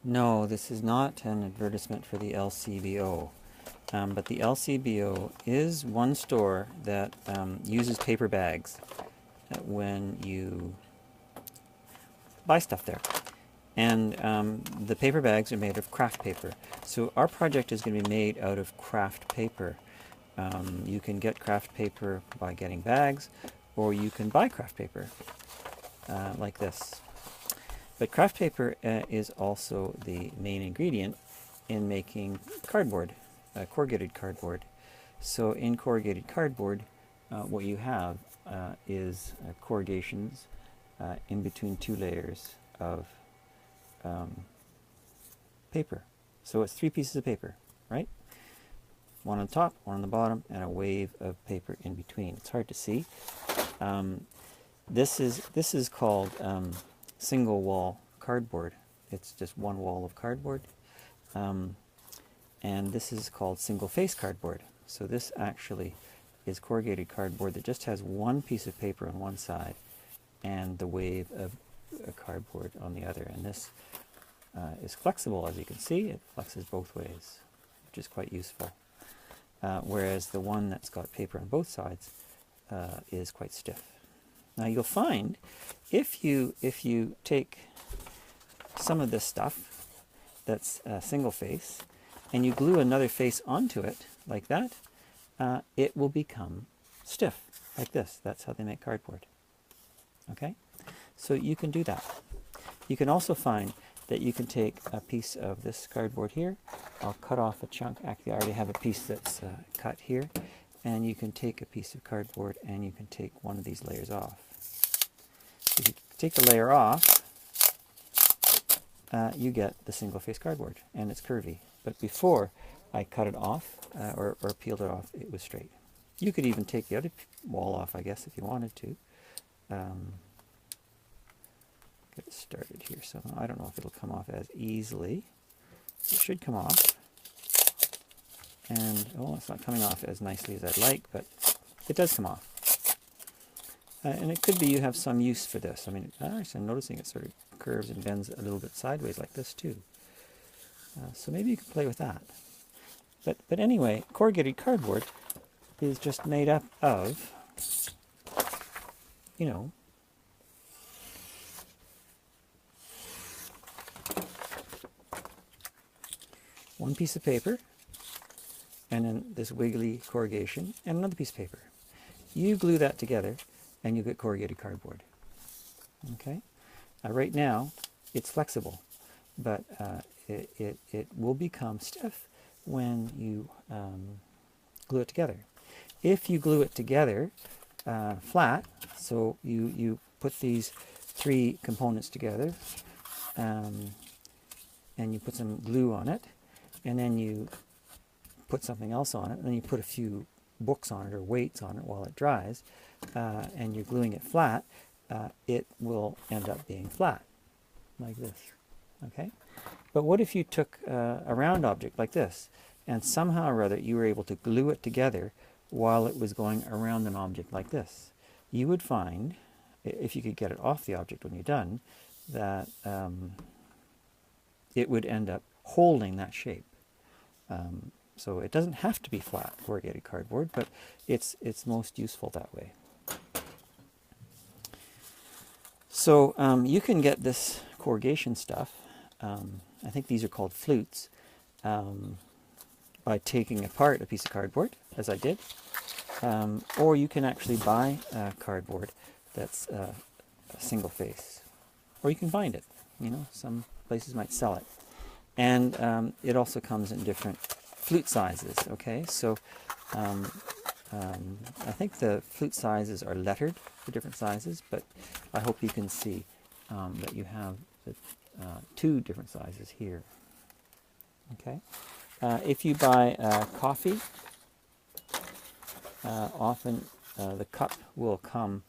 No, this is not an advertisement for the LCBO. But the LCBO is one store that uses paper bags when you buy stuff there. And the paper bags are made of craft paper. So our project is going to be made out of craft paper. You can get craft paper by getting bags, or you can buy craft paper like this. But craft paper is also the main ingredient in making cardboard, corrugated cardboard. So in corrugated cardboard, what you have is corrugations in between two layers of paper. So it's three pieces of paper, right? One on the top, one on the bottom, and a wave of paper in between. It's hard to see. This is called single wall cardboard. It's just one wall of cardboard. And this is called single face cardboard. So this actually is corrugated cardboard that just has one piece of paper on one side and the wave of cardboard on the other. And this is flexible, as you can see. It flexes both ways, which is quite useful. Whereas the one that's got paper on both sides is quite stiff. Now you'll find if you take some of this stuff that's single face and you glue another face onto it like that, it will become stiff like this. That's how they make cardboard. Okay, so you can do that. You can also find that you can take a piece of this cardboard here. I'll cut off a chunk. Actually, I already have a piece that's cut here. And you can take a piece of cardboard and you can take one of these layers off. If you take the layer off, you get the single face cardboard, and it's curvy. But before I cut it off or peeled it off, it was straight. You could even take the other wall off, I guess, if you wanted to. Get it started here. So I don't know if it'll come off as easily. It should come off. And, oh, it's not coming off as nicely as I'd like, but it does come off. And it could be you have some use for this. I mean, actually, I'm noticing it sort of curves and bends a little bit sideways like this, too. So maybe you can play with that. But anyway, corrugated cardboard is just made up of, you know, one piece of paper, and then this wiggly corrugation, and another piece of paper. You glue that together, and you get corrugated cardboard. Okay? Right now, it's flexible, but it will become stiff when you glue it together. If you glue it together flat, so you put these three components together, and you put some glue on it, and then you put something else on it, and then you put a few books on it or weights on it while it dries, and you're gluing it flat, it will end up being flat, like this. Okay? But what if you took a round object like this, and somehow or other you were able to glue it together while it was going around an object like this? You would find, if you could get it off the object when you're done, that it would end up holding that shape. So it doesn't have to be flat corrugated cardboard, but it's most useful that way. So you can get this corrugation stuff, I think these are called flutes, by taking apart a piece of cardboard, as I did, or you can actually buy cardboard that's a single face, or you can find it. You know, some places might sell it. And it also comes in different flute sizes, okay? So I think the flute sizes are lettered for different sizes, but I hope you can see that you have the, two different sizes here, okay? If you buy coffee, often the cup will come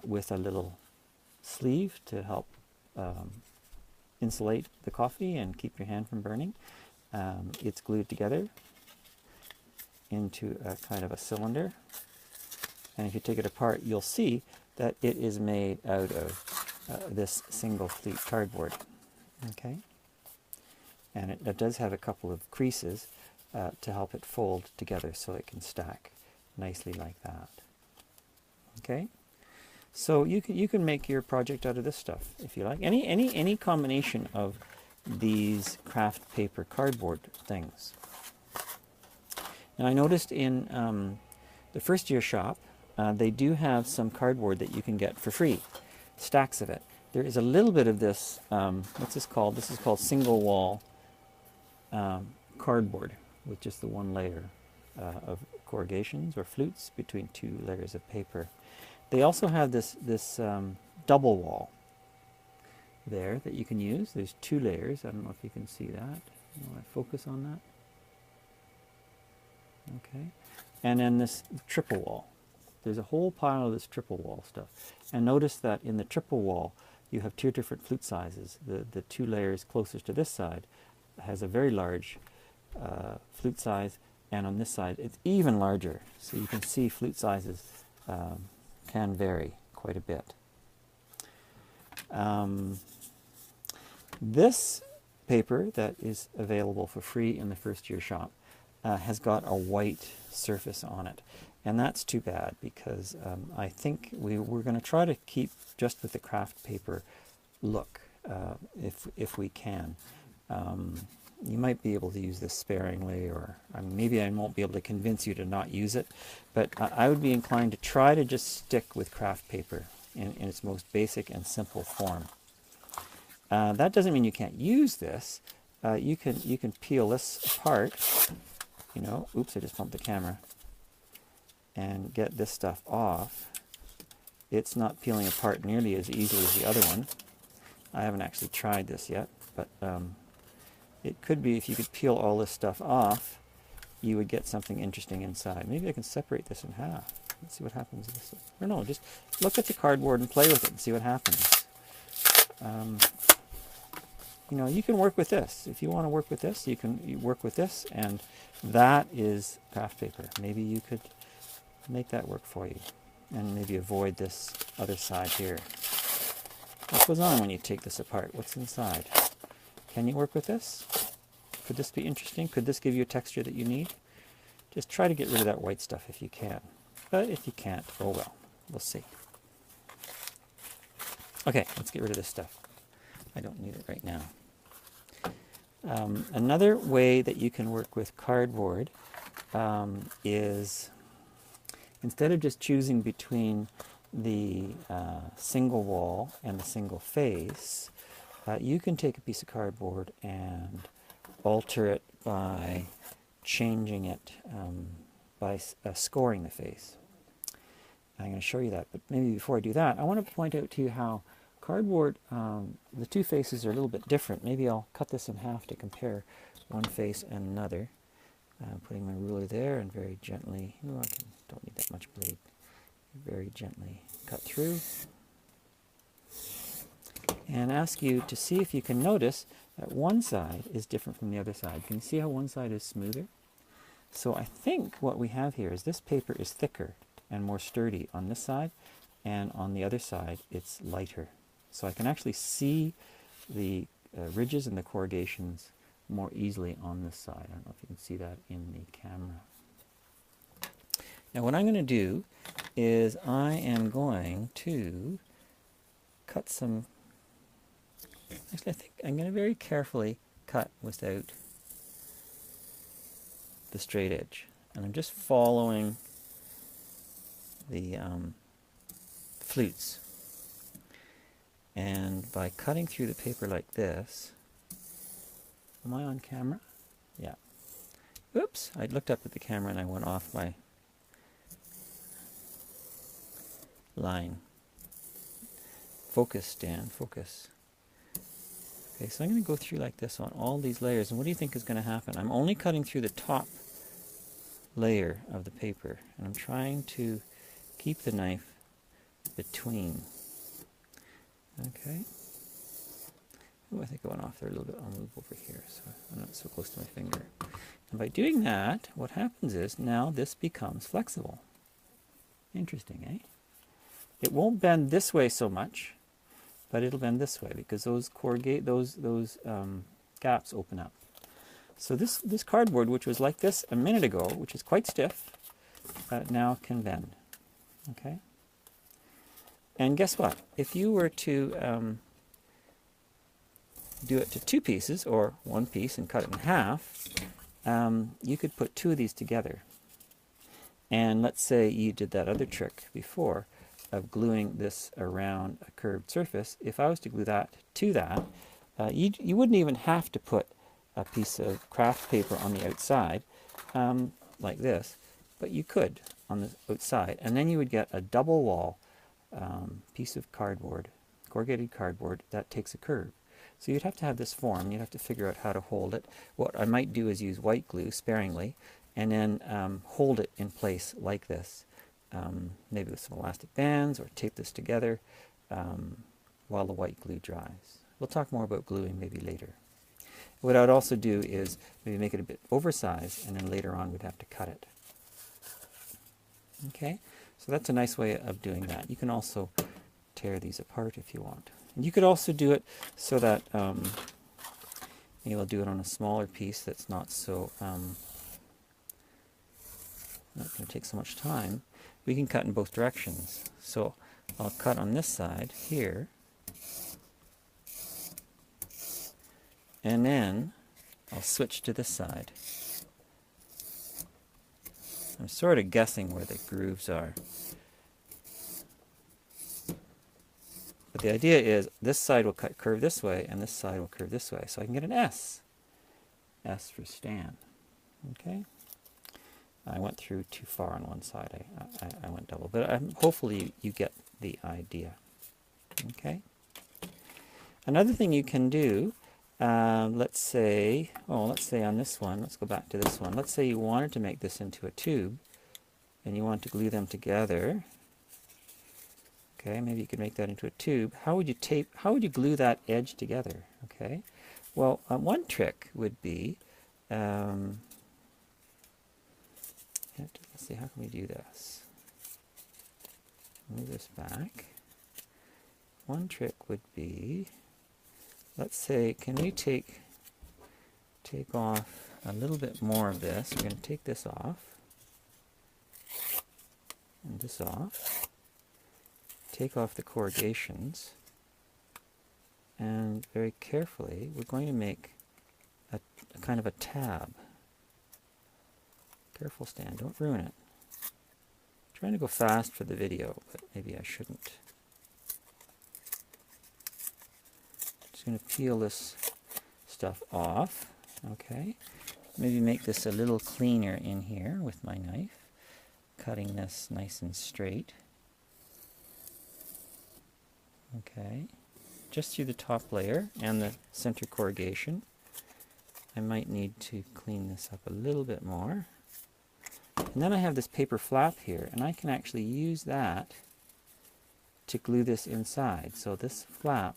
with a little sleeve to help insulate the coffee and keep your hand from burning. It's glued together into a kind of a cylinder, and if you take it apart, you'll see that it is made out of this single flute cardboard. Okay, and it does have a couple of creases to help it fold together so it can stack nicely like that. Okay, so you can make your project out of this stuff if you like. Any combination of these craft paper cardboard things. Now I noticed in the first year shop they do have some cardboard that you can get for free, stacks of it. There is a little bit of this, what's this called? This is called single wall cardboard with just the one layer of corrugations or flutes between two layers of paper. They also have this double wall there that you can use. There's two layers. I don't know if you can see that. You want to focus on that? Okay. And then this triple wall. There's a whole pile of this triple wall stuff. And notice that in the triple wall, you have two different flute sizes. The two layers closest to this side has a very large flute size, and on this side it's even larger. So you can see flute sizes can vary quite a bit. This paper that is available for free in the first year shop has got a white surface on it. And that's too bad, because I think we're going to try to keep just with the craft paper look, if we can. You might be able to use this sparingly, or maybe I won't be able to convince you to not use it, but I would be inclined to try to just stick with craft paper in its most basic and simple form. That doesn't mean you can't use this. You can peel this apart, you know, oops, I just bumped the camera, and get this stuff off. It's not peeling apart nearly as easily as the other one. I haven't actually tried this yet, but it could be if you could peel all this stuff off, you would get something interesting inside. Maybe I can separate this in half. Let's see what happens with this. Or no, just look at the cardboard and play with it and see what happens. You know, you can work with this. If you want to work with this, you work with this, and that is craft paper. Maybe you could make that work for you, and maybe avoid this other side here. What goes on when you take this apart? What's inside? Can you work with this? Could this be interesting? Could this give you a texture that you need? Just try to get rid of that white stuff if you can. But if you can't, oh well, we'll see. Okay, let's get rid of this stuff. I don't need it right now. Another way that you can work with cardboard is, instead of just choosing between the single wall and the single face, you can take a piece of cardboard and alter it by changing it, by scoring the face. I'm going to show you that, but maybe before I do that, I want to point out to you how cardboard, the two faces are a little bit different. Maybe I'll cut this in half to compare one face and another. Putting my ruler there and very gently, oh, don't need that much blade, very gently cut through. And ask you to see if you can notice that one side is different from the other side. Can you see how one side is smoother? So I think what we have here is this paper is thicker and more sturdy on this side, and on the other side it's lighter. So I can actually see the ridges and the corrugations more easily on this side. I don't know if you can see that in the camera. Now what I'm going to do is I am going to cut some, actually I think I'm going to very carefully cut without the straight edge. And I'm just following the flutes. And by cutting through the paper like this, am I on camera? Yeah. Oops, I looked up at the camera and I went off my line. Focus, Dan, focus. Okay, so I'm going to go through like this on all these layers, and what do you think is going to happen? I'm only cutting through the top layer of the paper, and I'm trying to keep the knife between. Okay. Oh, I think I went off there a little bit. I'll move over here so I'm not so close to my finger. And by doing that, what happens is now this becomes flexible. Interesting, eh? It won't bend this way so much, but it'll bend this way because those gaps open up. So this cardboard, which was like this a minute ago, which is quite stiff, now can bend. Okay? And guess what? If you were to do it to 2 pieces, or 1 piece and cut it in half, you could put 2 of these together. And let's say you did that other trick before of gluing this around a curved surface. If I was to glue that to that, you wouldn't even have to put a piece of craft paper on the outside, like this, but you could on the outside, and then you would get a double wall piece of cardboard, corrugated cardboard, that takes a curve. So you'd have to have this form. You'd have to figure out how to hold it. What I might do is use white glue sparingly, and then hold it in place like this, maybe with some elastic bands, or tape this together while the white glue dries. We'll talk more about gluing maybe later. What I would also do is maybe make it a bit oversized, and then later on we'd have to cut it. Okay, so that's a nice way of doing that. You can also tear these apart if you want. And you could also do it so that you'll do it on a smaller piece that's not so not going to take so much time. We can cut in both directions. So I'll cut on this side here, and then I'll switch to this side. I'm sort of guessing where the grooves are. But the idea is this side will curve this way, and this side will curve this way. So I can get an S. S for Stan. Okay? I went through too far on one side. I went double. But hopefully you get the idea. Okay? Another thing you can do, let's say on this one, let's go back to this one. Let's say you wanted to make this into a tube, and you want to glue them together. Okay, maybe you could make that into a tube. How would you glue that edge together? Okay, well, one trick would be, let's see, how can we do this? Move this back. One trick would be, let's say, can we take off a little bit more of this? We're going to take this off, and this off. Take off the corrugations, and very carefully we're going to make a kind of a tab. Careful, Stan, don't ruin it. I'm trying to go fast for the video, but maybe I shouldn't. Just going to peel this stuff off. Okay, maybe make this a little cleaner in here with my knife, cutting this nice and straight. Okay, just through the top layer and the center corrugation. I might need to clean this up a little bit more. And then I have this paper flap here, and I can actually use that to glue this inside. So this flap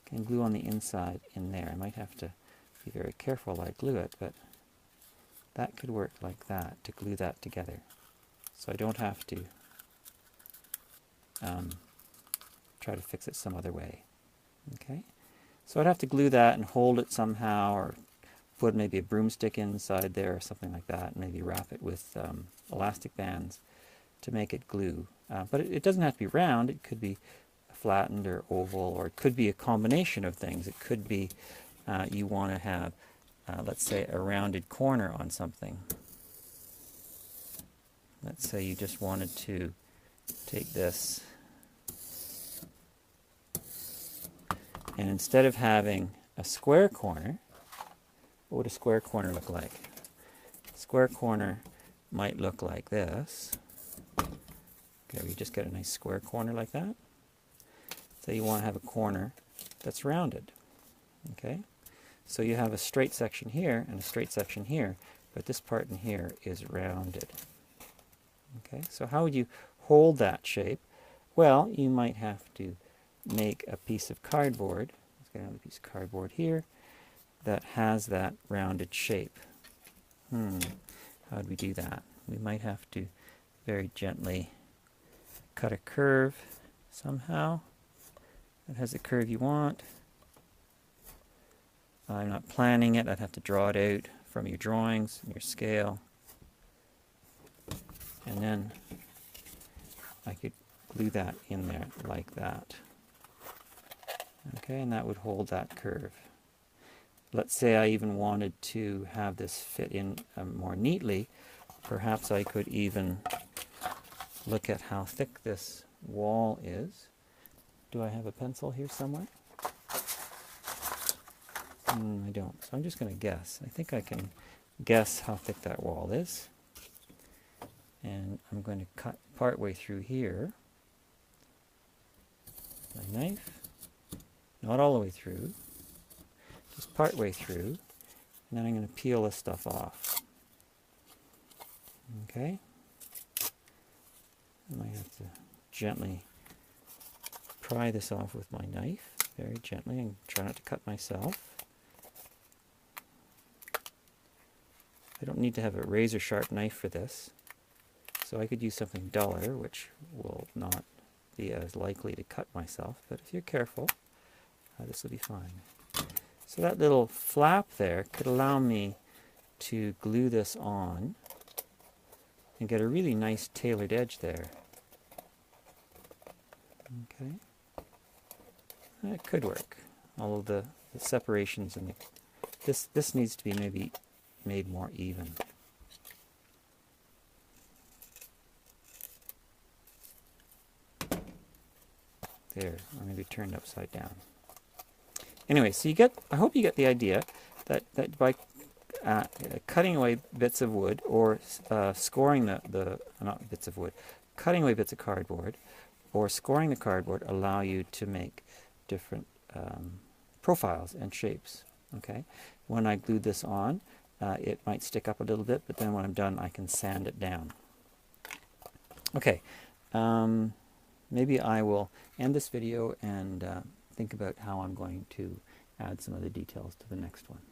can glue on the inside in there. I might have to be very careful while I glue it, but that could work like that, to glue that together. So I don't have to try to fix it some other way. Okay, so I'd have to glue that and hold it somehow, or put maybe a broomstick inside there or something like that, and maybe wrap it with elastic bands to make it glue. But it doesn't have to be round. It could be flattened or oval, or it could be a combination of things. It could be you want to have, let's say, a rounded corner on something. Let's say you just wanted to take this, and instead of having a square corner, what would a square corner look like? A square corner might look like this. Okay, we just get a nice square corner like that. So you want to have a corner that's rounded. Okay, so you have a straight section here and a straight section here, but this part in here is rounded. Okay, so how would you hold that shape? Well, you might have to make a piece of cardboard. Let's get another piece of cardboard here that has that rounded shape. How would we do that? We might have to very gently cut a curve somehow that has the curve you want. I'm not planning it. I'd have to draw it out from your drawings and your scale. And then I could glue that in there like that. Okay, and that would hold that curve. Let's say I even wanted to have this fit in more neatly. Perhaps I could even look at how thick this wall is. Do I have a pencil here somewhere? I don't. So I'm just going to guess. I think I can guess how thick that wall is. And I'm going to cut part way through here. My knife. Not all the way through. Just part way through. And then I'm going to peel this stuff off. Okay. I might have to gently pry this off with my knife, very gently, and try not to cut myself. I don't need to have a razor sharp knife for this, so I could use something duller, which will not be as likely to cut myself, but if you're careful, this will be fine. So that little flap there could allow me to glue this on and get a really nice tailored edge there. Okay. It could work, although the separations and this needs to be maybe made more even. There, or maybe turned upside down. Anyway, so I hope you get the idea that by cutting away bits of wood or scoring not bits of wood, cutting away bits of cardboard or scoring the cardboard allow you to make different profiles and shapes. Okay, when I glue this on, it might stick up a little bit, but then when I'm done, I can sand it down. Okay, maybe I will end this video and think about how I'm going to add some of the details to the next one.